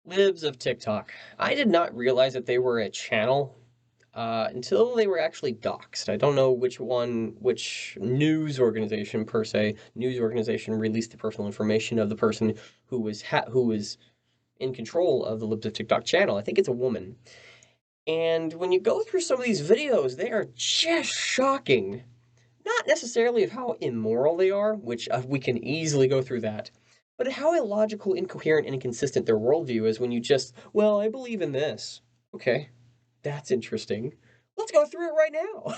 Libs of TikTok. I did not realize that they were a channel until they were actually doxxed. I don't know which news organization per se, news organization released the personal information of the person who was in control of the Libs of TikTok channel. I think it's a woman. And when you go through some of these videos, they are just shocking. Not necessarily of how immoral they are, which we can easily go through that, but how illogical, incoherent, and inconsistent their worldview is when you just, well, I believe in this. Okay, that's interesting. Let's go through it right now.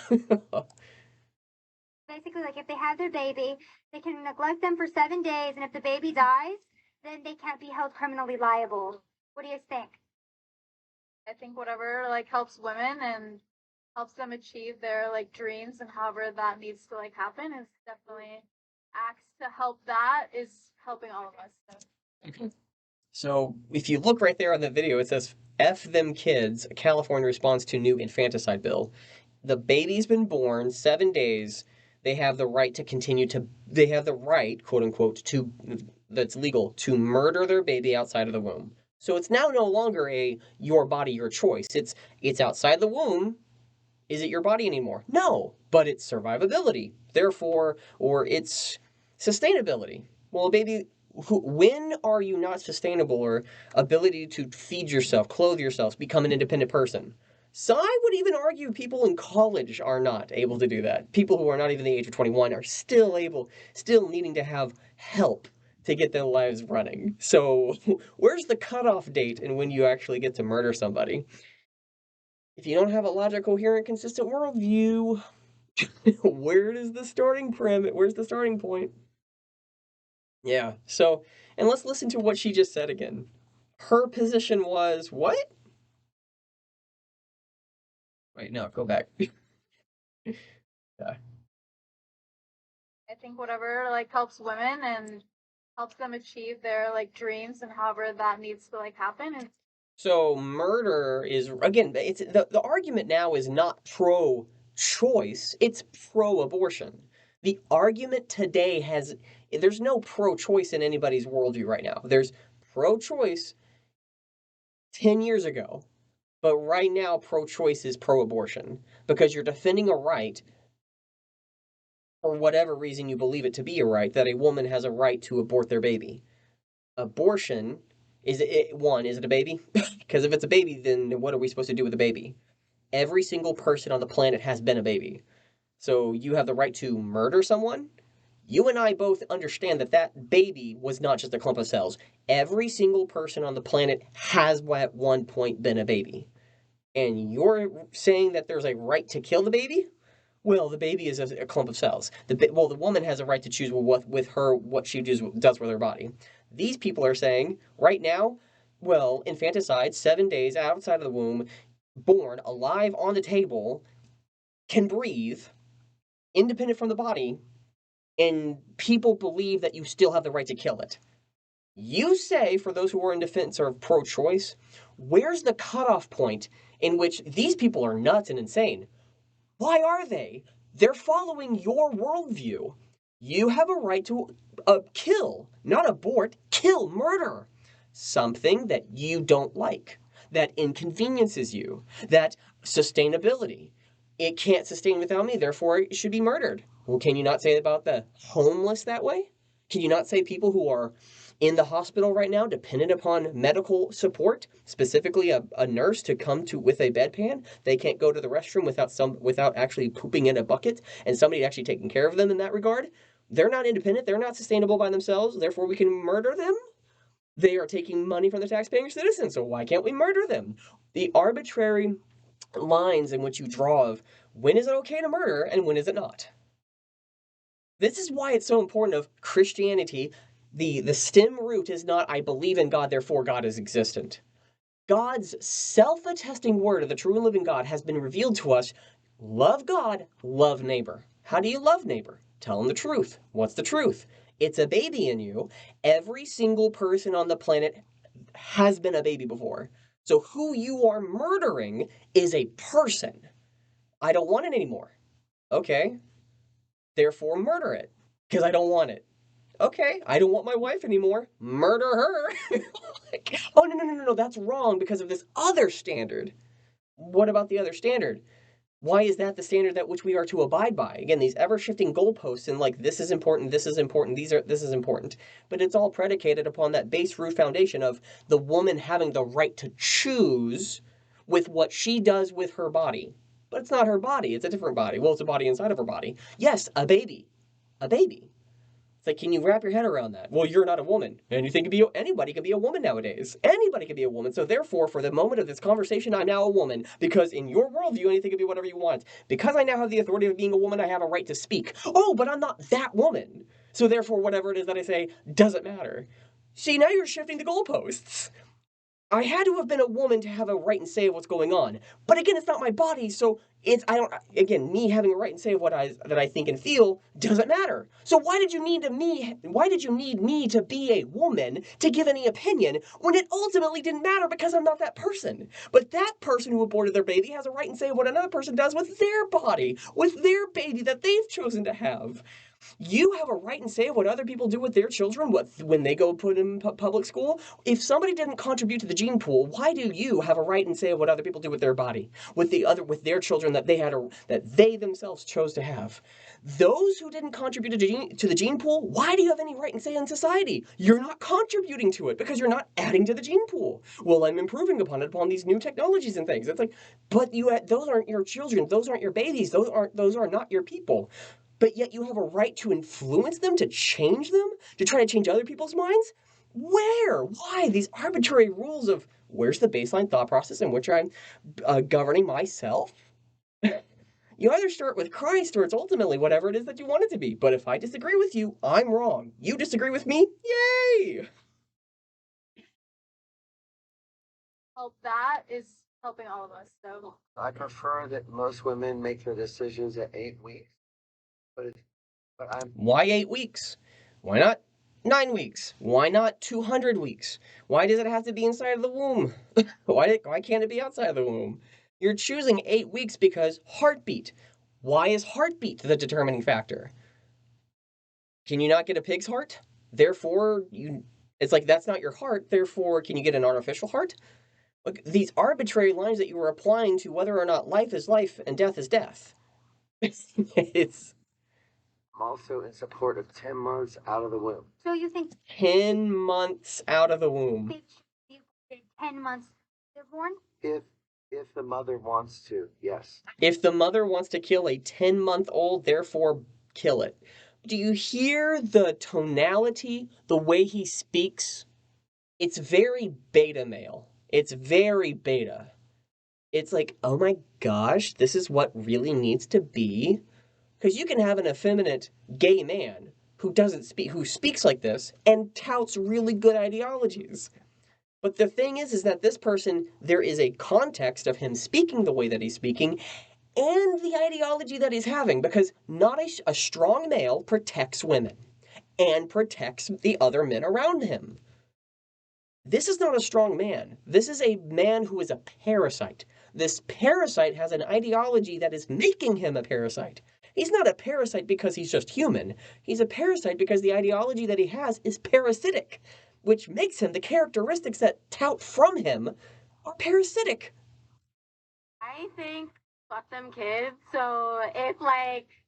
Basically, like if they have their baby, they can neglect them for 7 days, and if the baby dies, then they can't be held criminally liable. What do you think? I think whatever like helps women and helps them achieve their like dreams and however that needs to like happen is definitely acts to help that is helping all of us. So. So if you look right there on the video, it says F them kids, a California response to new infanticide bill. The baby's been born 7 days. They have the right to continue to, they have the right, quote unquote, to, that's legal, to murder their baby outside of the womb. So it's now no longer a your body, your choice. It's outside the womb. Is it your body anymore? No, but it's survivability. Therefore, or it's sustainability. Well, baby, when are you not sustainable or ability to feed yourself, clothe yourself, become an independent person? So I would even argue people in college are not able to do that. People who are not even the age of 21 are still needing to have help to get their lives running. So where's the cutoff date and when you actually get to murder somebody? If you don't have a logical, coherent, consistent worldview, where is the starting premise? Where's the starting point? Yeah. So, and let's listen to what she just said again. Her position was what? Wait, no, go back. Yeah. I think whatever like helps women and helps them achieve their like dreams and however that needs to like happen is. So murder is again, it's the argument now is not pro choice, it's pro abortion. The argument today has there's no pro choice in anybody's worldview right now. There's pro choice 10 years ago. But right now, pro choice is pro abortion because you're defending a right for whatever reason you believe it to be a right that a woman has a right to abort their baby. Abortion is it a baby? Because if it's a baby, then what are we supposed to do with a baby? Every single person on the planet has been a baby. So you have the right to murder someone? You and I both understand that that baby was not just a clump of cells. Every single person on the planet has at one point been a baby. And you're saying that there's a right to kill the baby? Well, the baby is a clump of cells. The woman has a right to choose what she does with her body. These people are saying right now, well, infanticide, 7 days outside of the womb, born alive on the table, can breathe, independent from the body, and people believe that you still have the right to kill it. You say, for those who are in defense or pro choice, where's the cutoff point in which these people are nuts and insane? Why are they? They're following your worldview. You have a right to kill, not abort, kill, murder something that you don't like, that inconveniences you, that sustainability. It can't sustain without me, therefore it should be murdered. Well, can you not say about the homeless that way? Can you not say people who are in the hospital right now, dependent upon medical support, specifically a nurse to come to with a bedpan? They can't go to the restroom without actually pooping in a bucket and somebody actually taking care of them in that regard. They're not independent. They're not sustainable by themselves. Therefore, we can murder them. They are taking money from the taxpaying citizens, so why can't we murder them? The arbitrary lines in which you draw of when is it okay to murder and when is it not. This is why it's so important of Christianity. The stem root is not I believe in God, therefore God is existent. God's self-attesting word of the true and living God has been revealed to us. Love God, love neighbor. How do you love neighbor? Tell him the truth. What's the truth? It's a baby in you. Every single person on the planet has been a baby before. So who you are murdering is a person. I don't want it anymore. Okay. Therefore, murder it because I don't want it. Okay, I don't want my wife anymore. Murder her. Like, oh, no, that's wrong because of this other standard. What about the other standard? Why is that the standard that which we are to abide by? Again, these ever-shifting goalposts and like this is important, this is important, this is important. But it's all predicated upon that base root foundation of the woman having the right to choose with what she does with her body. But it's not her body, it's a different body. Well, it's a body inside of her body. Yes, a baby. A baby. It's like, can you wrap your head around that? Well, you're not a woman. And you think anybody can be a woman nowadays. Anybody can be a woman. So therefore, for the moment of this conversation, I'm now a woman. Because in your worldview, anything can be whatever you want. Because I now have the authority of being a woman, I have a right to speak. Oh, but I'm not that woman. So therefore, whatever it is that I say doesn't matter. See, now you're shifting the goalposts. I had to have been a woman to have a right and say of what's going on. But again, it's not my body, so me having a right and say what that I think and feel doesn't matter. So why did you need me to be a woman to give any opinion when it ultimately didn't matter because I'm not that person? But that person who aborted their baby has a right and say what another person does with their body, with their baby that they've chosen to have. You have a right and say what other people do with their children when they go put in public school. If somebody didn't contribute to the gene pool, why do you have a right and say what other people do with their body, with their children that they themselves chose to have? Those who didn't contribute to the gene pool, why do you have any right and say in society? You're not contributing to it because you're not adding to the gene pool. Well, I'm improving upon these new technologies and things. It's like, but those aren't your children. Those aren't your babies. Those are not your people. But yet you have a right to influence them, to change them, to try to change other people's minds? Where? Why? These arbitrary rules of where's the baseline thought process in which I'm governing myself? You either start with Christ or it's ultimately whatever it is that you want it to be. But if I disagree with you, I'm wrong. You disagree with me? Yay! Well, that is helping all of us. So I prefer that most women make their decisions at 8 weeks, but I'm Why 8 weeks? Why not 9 weeks? Why not 200 weeks? Why does it have to be inside of the womb? Why can't it be outside of the womb? You're choosing 8 weeks because heartbeat. Why is heartbeat the determining factor? Can you not get a pig's heart? Therefore, it's like that's not your heart. Therefore, can you get an artificial heart? Look, these arbitrary lines that you were applying to whether or not life is life and death is death. It's also in support of 10 months out of the womb. So you think 10 months out of the womb. they should be 10 months they're born? If the mother wants to, yes. If the mother wants to kill a 10-month-old, therefore kill it. Do you hear the tonality, the way he speaks? It's very beta male. It's very beta. It's like, oh my gosh, this is what really needs to be. Because you can have an effeminate gay man who speaks like this and touts really good ideologies. But the thing is that this person, there is a context of him speaking the way that he's speaking and the ideology that he's having, because not a strong male protects women and protects the other men around him. This is not a strong man. This is a man who is a parasite. This parasite has an ideology that is making him a parasite. He's not a parasite because he's just human. He's a parasite because the ideology that he has is parasitic, which makes him the characteristics that tout from him are parasitic. I think fuck them kids. So if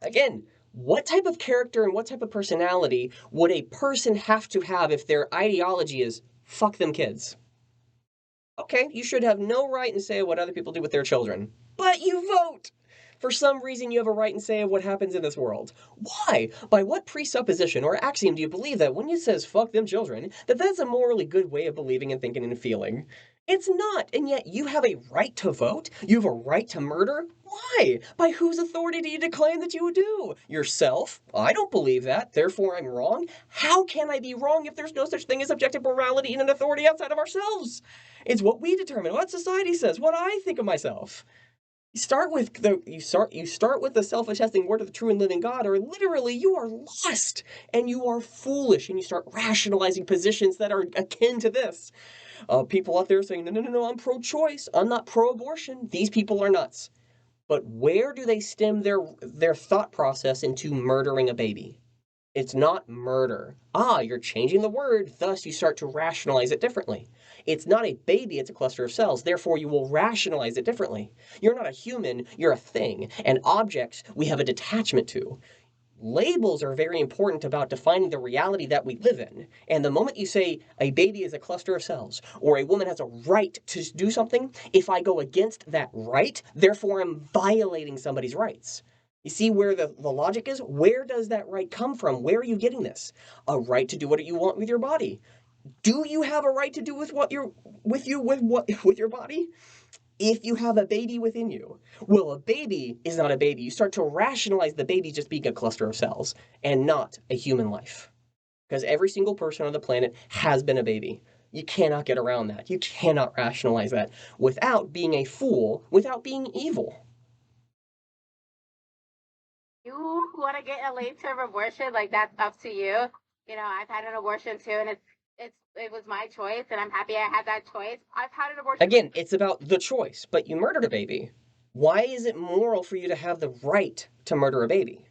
Again, what type of character and what type of personality would a person have to have if their ideology is fuck them kids? Okay, you should have no right and say what other people do with their children. But you vote! For some reason, you have a right and say of what happens in this world. Why? By what presupposition or axiom do you believe that when it says fuck them children, that's a morally good way of believing and thinking and feeling? It's not, and yet you have a right to vote? You have a right to murder? Why? By whose authority do you claim that you would do? Yourself? I don't believe that, therefore I'm wrong. How can I be wrong if there's no such thing as objective morality and an authority outside of ourselves? It's what we determine, what society says, what I think of myself. You start with the self-attesting word of the true and living God, or literally you are lost and you are foolish, and you start rationalizing positions that are akin to this. People out there saying, no, I'm pro-choice, I'm not pro-abortion. These people are nuts. But where do they stem their thought process into murdering a baby? It's not murder. Ah, you're changing the word, thus you start to rationalize it differently. It's not a baby, it's a cluster of cells, therefore you will rationalize it differently. You're not a human, you're a thing, and objects we have a detachment to. Labels are very important about defining the reality that we live in. And the moment you say a baby is a cluster of cells, or a woman has a right to do something, if I go against that right, therefore I'm violating somebody's rights. You see where the logic is? Where does that right come from? Where are you getting this? A right to do what you want with your body. Do you have a right to do with what with your body? If you have a baby within you. Well, a baby is not a baby. You start to rationalize the baby just being a cluster of cells and not a human life. Because every single person on the planet has been a baby. You cannot get around that. You cannot rationalize that without being a fool, without being evil. You want to get a late term abortion, like that's up to you. You know, I've had an abortion too, and it was my choice, and I'm happy I had that choice. I've had an abortion. Again, it's about the choice, but you murdered a baby. Why is it moral for you to have the right to murder a baby?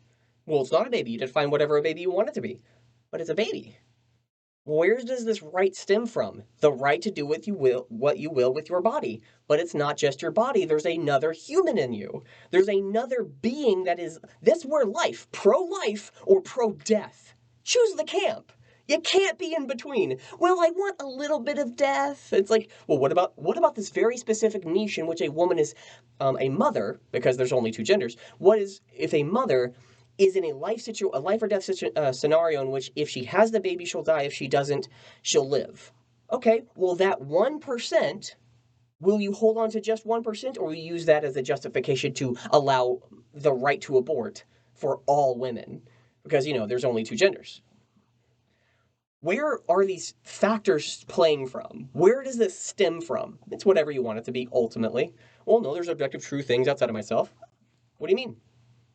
Well, it's not a baby. You define whatever a baby you want it to be, but it's a baby. Where does this right stem from? The right to do what you will with your body. But it's not just your body. There's another human in you. There's another being that is, that's where life, pro-life or pro-death. Choose the camp. You can't be in between. Well, I want a little bit of death. It's like, well, what about this very specific niche in which a woman is a mother, because there's only two genders. What is, if a mother is in a life or death scenario in which if she has the baby, she'll die. If she doesn't, she'll live. Okay, well, that 1%, will you hold on to just 1%, or will you use that as a justification to allow the right to abort for all women? Because, you know, there's only two genders. Where are these factors playing from? Where does this stem from? It's whatever you want it to be, ultimately. Well, no, there's objective true things outside of myself. What do you mean?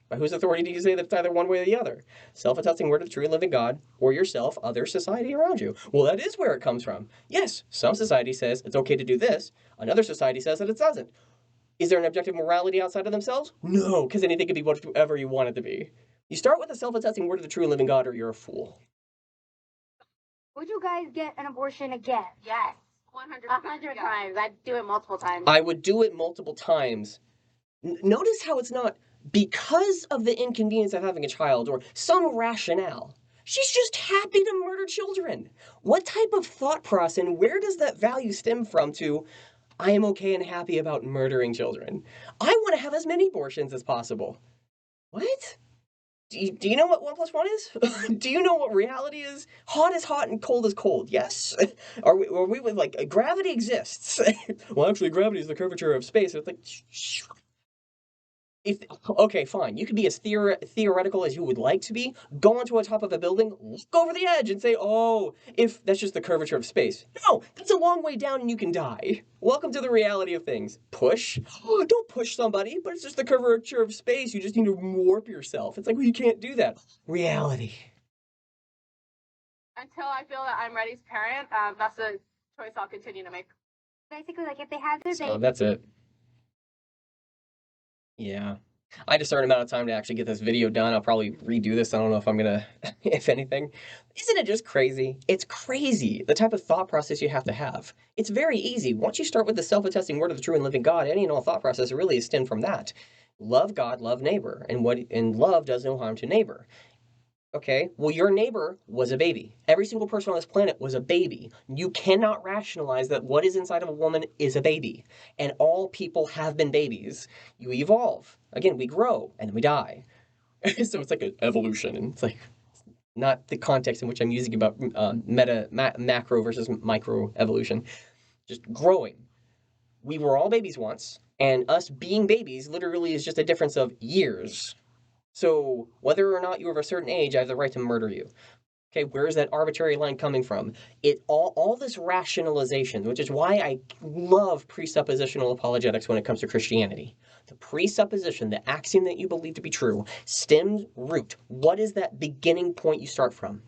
By whose authority do you say that it's either one way or the other? Self-attesting word of the true and living God, or yourself, other society around you. Well, that is where it comes from. Yes, some society says it's okay to do this. Another society says that it doesn't. Is there an objective morality outside of themselves? No, because anything can be whatever you want it to be. You start with the self-attesting word of the true and living God, or you're a fool. Would you guys get an abortion again? Yes, 100 times. I'd do it multiple times. I would do it multiple times. Notice how it's not because of the inconvenience of having a child or some rationale. She's just happy to murder children. What type of thought process and where does that value stem from to, I am okay and happy about murdering children? I want to have as many abortions as possible. What? Do you know what 1 + 1 is? Do you know what reality is? Hot is hot and cold is cold. Yes? Are we with like, gravity exists? Well, actually, gravity is the curvature of space. It's like, okay, fine, you could be as theoretical as you would like to be, go onto the top of a building, look over the edge and say, oh, if that's just the curvature of space. No, that's a long way down and you can die. Welcome to the reality of things. Push? Oh, don't push somebody, but it's just the curvature of space. You just need to warp yourself. It's like, well, you can't do that. Reality. Until I feel that I'm ready as a parent, that's a choice I'll continue to make. Basically, like if they have their baby. So that's it. Yeah. I had a certain amount of time to actually get this video done. I'll probably redo this. I don't know if I'm gonna, if anything. Isn't it just crazy? It's crazy, the type of thought process you have to have. It's very easy. Once you start with the self-attesting word of the true and living God, any and all thought process really is stemmed from that. Love God, love neighbor. And love does no harm to neighbor. Okay, well, your neighbor was a baby. Every single person on this planet was a baby. You cannot rationalize that what is inside of a woman is a baby. And all people have been babies. You evolve. Again, we grow and then we die. So it's like an evolution. And it's like, not the context in which I'm using about macro versus micro evolution. Just growing. We were all babies once. And us being babies literally is just a difference of years. So whether or not you're of a certain age, I have the right to murder you. Okay, where is that arbitrary line coming from? It all this rationalization, which is why I love presuppositional apologetics when it comes to Christianity. The presupposition, the axiom that you believe to be true, stems root. What is that beginning point you start from?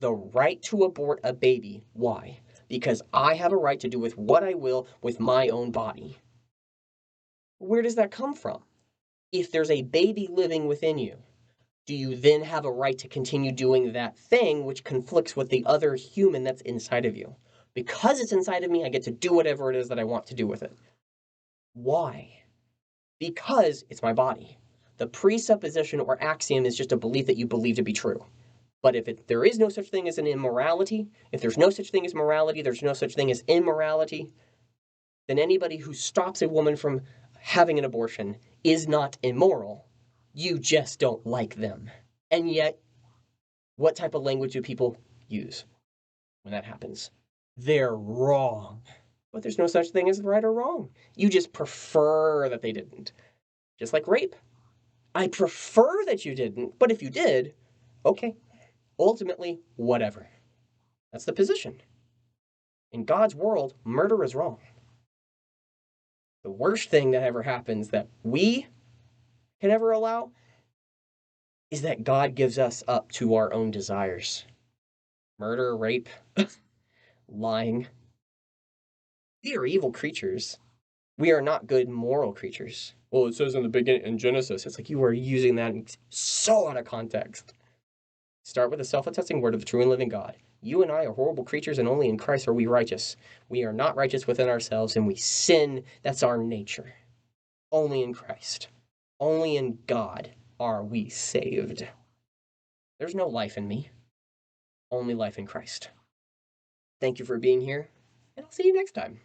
The right to abort a baby. Why? Because I have a right to do with what I will with my own body. Where does that come from? If there's a baby living within you, do you then have a right to continue doing that thing which conflicts with the other human that's inside of you? Because it's inside of me, I get to do whatever it is that I want to do with it. Why? Because it's my body. The presupposition or axiom is just a belief that you believe to be true. But if there is no such thing as an immorality, if there's no such thing as morality, there's no such thing as immorality, then anybody who stops a woman from having an abortion is not immoral. You just don't like them. And yet, what type of language do people use when that happens? They're wrong. But there's no such thing as right or wrong. You just prefer that they didn't. Just like rape. I prefer that you didn't, but if you did, okay. Ultimately, whatever. That's the position. In God's world, murder is wrong. The worst thing that ever happens that we can ever allow is that God gives us up to our own desires. Murder, rape, lying. We are evil creatures. We are not good moral creatures. Well, it says in the beginning, in Genesis, it's like you are using that so out of context. Start with the self-attesting word of the true and living God. You and I are horrible creatures, and only in Christ are we righteous. We are not righteous within ourselves, and we sin. That's our nature. Only in Christ. Only in God are we saved. There's no life in me. Only life in Christ. Thank you for being here, and I'll see you next time.